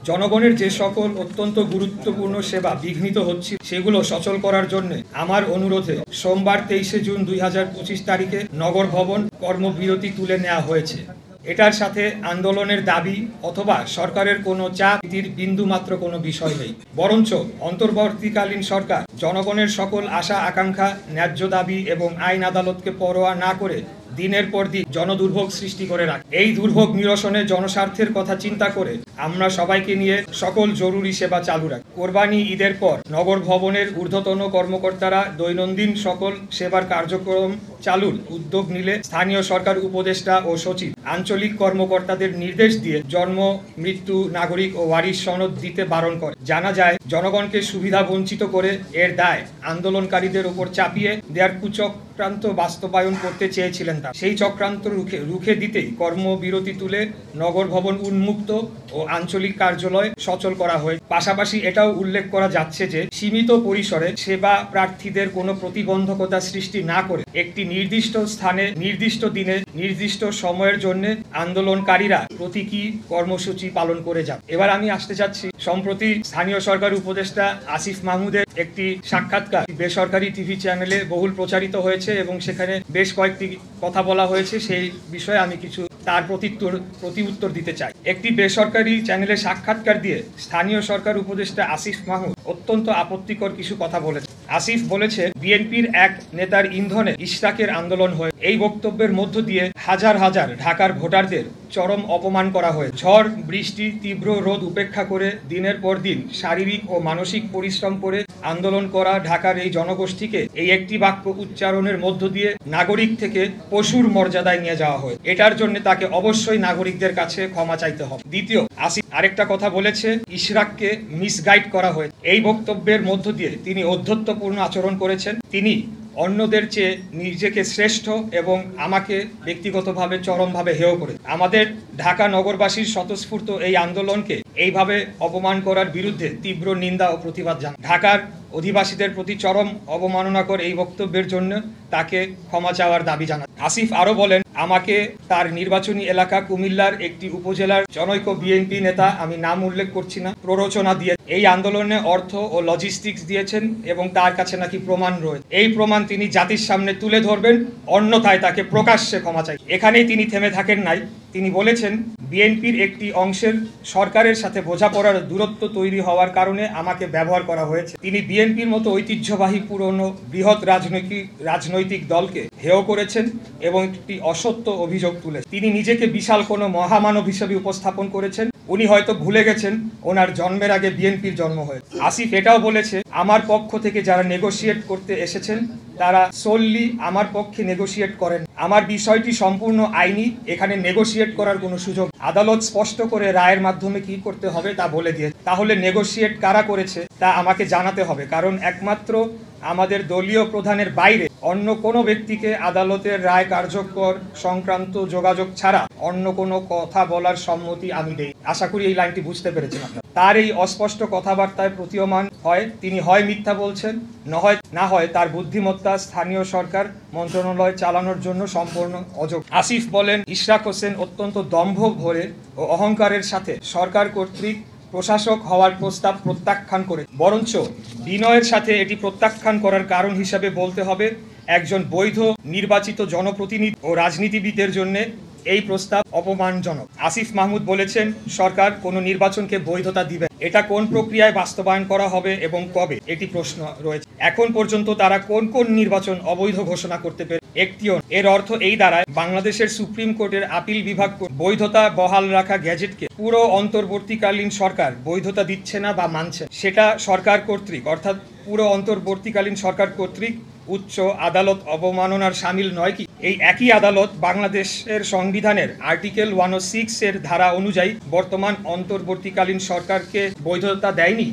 জনগণের যে সকল অত্যন্ত গুরুত্বপূর্ণ সেবা বিঘ্নিত হচ্ছে সেগুলো সচল করার জন্য আমার অনুরোধে সোমবার 23শে জুন 2025 তারিখে নগর ভবন কর্মবিরতি তুলে নেওয়া হয়েছে। এটার সাথে আন্দোলনের দাবি অথবা সরকারের কোনো চাপের বিন্দুমাত্র কোনো বিষয় নেই, বরঞ্চ অন্তর্বর্তীকালীন সরকার জনগণের সকল আশা আকাঙ্ক্ষা, ন্যায্য দাবি এবং আইন আদালতকে পরোয়া না করে দিনের পর দিন জনদুর্ভোগ সৃষ্টি করে রাখে। এই দুর্ভোগ নিরসনে জনস্বার্থের কথা চিন্তা করে আমরা সবাইকে নিয়ে সকল জরুরি সেবা চালু রাখি। কোরবানি ঈদের পর নগর ভবনের ঊর্ধ্বতন কর্মকর্তারা দৈনন্দিন সকল সেবার কার্যক্রম চালুর উদ্যোগ নিলে স্থানীয় সরকার উপদেষ্টা ও সচিব আঞ্চলিক কর্মকর্তাদের নির্দেশ দিয়ে জন্ম, মৃত্যু, নাগরিক ও ওয়ারিশ সনদ দিতে বারণ করে। জানা যায়, জনগণকে সুবিধা বঞ্চিত করে এর দায় আন্দোলনকারীদের উপর চাপিয়ে দেওয়ার কুচক্রান্ত বাস্তবায়ন করতে চেয়েছিলেন। সেই চক্রান্ত রুখে দিতেই কর্মবিরতি তুলে নগর ভবন উন্মুক্ত ও আঞ্চলিক কার্যালয় সচল করা হয়। পাশাপাশি এটাও উল্লেখ করা যাচ্ছে যে সীমিত পরিসরে সেবা প্রার্থীদের কোনো প্রতিবন্ধকতা সৃষ্টি না করে একটি নির্দিষ্ট স্থানে, নির্দিষ্ট দিনে, নির্দিষ্ট সময়ের জন্য আন্দোলনকারীরা প্রতীকী কর্মসূচি পালন করে যান। এবার আমি আসতে চাচ্ছি, সম্প্রতি স্থানীয় সরকার উপদেষ্টা আসিফ মাহমুদের একটি সাক্ষাৎকার বেসরকারি টিভি চ্যানেলে বহুল প্রচারিত হয়েছে এবং সেখানে বেশ কয়েকটি কথা বলা হয়েছে। সেই বিষয়ে আমি কিছু তার প্রতি উত্তর দিতে চাই। একটি বেসরকারি চ্যানেলে সাক্ষাৎকার দিয়ে স্থানীয় সরকার উপদেষ্টা আসিফ মাহমুদ অত্যন্ত আপত্তিকর কিছু কথা বলেছে। আসিফ বলেছে, বিএনপির এক নেতার ইন্ধনে ইশরাকের আন্দোলন হয়ে এই বক্তব্যের মধ্য দিয়ে হাজার হাজার ঢাকার ভোটারদের চরম অপমান করা হয়। ঝড়, বৃষ্টি, তীব্র রোদ উপেক্ষা করে দিনের পর দিন শারীরিক ও মানসিক পরিশ্রম করে আন্দোলন করা ঢাকার এই জনগোষ্ঠীকে এই একটি বাক্য উচ্চারণের মধ্য দিয়ে নাগরিক থেকে পশুর মর্যাদায় নিয়ে যাওয়া হয়। এটার জন্য তাকে অবশ্যই নাগরিকদের কাছে ক্ষমা চাইতে হবে। দ্বিতীয়, আসিফ আরেকটা কথা বলেছে, ইশরাককে মিসগাইড করা হয়। এই বক্তব্যের মধ্য দিয়ে তিনি ঔদ্ধত্যপূর্ণ আচরণ করেছেন। তিনি অন্যদের চেয়ে নিজেকে শ্রেষ্ঠ এবং আমাকে ব্যক্তিগতভাবে চরমভাবে হেয় করে আমাদের ঢাকা নগরবাসীর স্বতঃস্ফূর্ত এই আন্দোলনকে এইভাবে অপমান করার বিরুদ্ধে তীব্র নিন্দা ও প্রতিবাদ জানান। ঢাকার অধিবাসীদের প্রতি চরম অবমাননাকর এই বক্তব্যের জন্য তাকে ক্ষমা চাওয়ার দাবি জানান। আসিফ আরও বলেন, আমাকে তার নির্বাচনী এলাকা কুমিল্লার একটি উপজেলার জনৈক বিএনপি নেতা, আমি নাম উল্লেখ করছি না, প্ররোচনা দিয়ে এই আন্দোলনে অর্থ ও লজিস্টিক্স দিয়েছেন এবং তার কাছে নাকি প্রমাণ রয়েছে। এই প্রমাণ তিনি জাতির সামনে তুলে ধরবেন, অন্যথায় তাকে প্রকাশ্যে ক্ষমা চাই। এখানেই তিনি থেমে থাকেন নাই। তিনি বলেছেন, বিএনপির একটি অংশের সরকারের সাথে বোঝাপড়ার দূরত্ব তৈরি হওয়ার কারণে আমাকে ব্যবহার করা হয়েছে। তিনি বিএনপির মতো ঐতিহ্যবাহী পুরনো বৃহৎ রাজনৈতিক দলকে হেয় করেছেন এবং একটি অসত্য অভিযোগ তুলেছেন। তিনি নিজেকে বিশাল কোনো মহামানব হিসেবে উপস্থাপন করেছেন। উনি হয়তো ভুলে গেছেন ওনার জন্মের আগে বিএনপির জন্ম হয়েছে। আসিফ এটাও বলেছে, আমার পক্ষ থেকে যারা নেগোশিয়েট করতে এসেছেন তারা সোললি আমার পক্ষে নেগোশিয়েট করেন। আমার বিষয়টি সম্পূর্ণ আইনি, এখানে নেগোশিয়েট করার কোনো সুযোগ। আদালত স্পষ্ট করে রায়ের মাধ্যমে কি করতে হবে তা বলে দিয়েছে। তাহলে নেগোশিয়েট কারা করেছে তা আমাকে জানাতে হবে, কারণ একমাত্র আমাদের দলীয় প্রধানের বাইরে অন্য কোনো ব্যক্তিকে আদালতের রায় কার্যকর সংক্রান্ত যোগাযোগ ছাড়া অন্য কোনো কথা বলার সম্মতি আমি দেই। আশা করি এই লাইনটি বুঝতে পেরেছেন আপনারা। তার এই অস্পষ্ট কথাবার্তায় প্রতীয়মান হয় তিনি হয় মিথ্যা বলছেন, না হয় তার বুদ্ধিমত্তা স্থানীয় সরকার মন্ত্রণালয় চালানোর জন্য সম্পূর্ণ অযোগ্য। আসিফ বলেন, ইশরাক হোসেন অত্যন্ত দম্ভ ভরে ও অহংকারের সাথে সরকার কর্তৃক প্রশাসক হওয়ার প্রস্তাব প্রত্যাখ্যান করে, বরঞ্চ বিনয়ের সাথে এটি প্রত্যাখ্যান করার কারণ হিসাবে বলতে হবে, একজন বৈধ নির্বাচিত জনপ্রতিনিধি ও রাজনীতিবিদের জন্য এই প্রস্তাব অপমানজনক। আসিফ মাহমুদ বলেছেন, সরকার কোনো নির্বাচনকে বৈধতা দিবে, এটা কোন প্রক্রিয়ায় বাস্তবায়ন করা হবে এবং কবে, এটি প্রশ্ন রয়েছে। এখন পর্যন্ত তারা কোন কোন নির্বাচন অবৈধ ঘোষণা করতে পারে একটিও। এর অর্থ এই দাঁড়ায়, বাংলাদেশের সুপ্রিম কোর্টের আপিল বিভাগ বৈধতা বহাল রাখা গ্যাজেটকে পুরো অন্তর্বর্তীকালীন সরকার বৈধতা দিচ্ছে না বা মানছে। সেটা সরকার কর্তৃক, অর্থাৎ পুরো অন্তর্বর্তীকালীন সরকার কর্তৃক উচ্চ আদালত অবমাননার সামিল নয় কি? এই একই আদালত বাংলাদেশের সংবিধানের আর্টিকেল 106 এর ধারা অনুযায়ী বর্তমান অন্তর্বর্তীকালীন সরকারকে বৈধতা দেয়নি।